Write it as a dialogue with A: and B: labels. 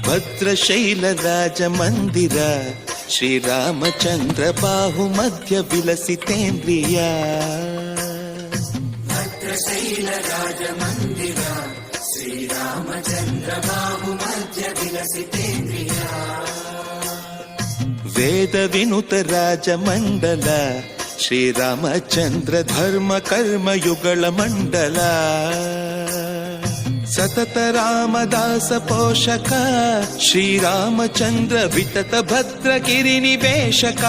A: ಭದ್ರಶೈಲ ರಾಜ ಮಂದಿರ ಶ್ರೀರಾಮಚಂದ್ರ ಬಾಹು ಮಧ್ಯ ವಿಲಸಿತೇಂದ್ರಿಯ.
B: ಭದ್ರಶೈಲ ರಾಜ ಮಂದಿರ ಶ್ರೀರಾಮಚಂದ್ರ ಬಾಹು ಮಧ್ಯ ವಿಲಸಿತೇಂದ್ರಿಯ.
A: ವೇದ ವಿನುತ ರಾಜ ಮಂಡಲ ಶ್ರೀರಾಮಚಂದ್ರ ಧರ್ಮ ಕರ್ಮ ಯುಗಳ ಮಂಡಲ. ಸತತ ರಾಮದಾಸ ಪೋಷಕ ಶ್ರೀರಾಮಚಂದ್ರ ವಿತತ ಭದ್ರ ಗಿರಿ ನಿವೇಶಕ.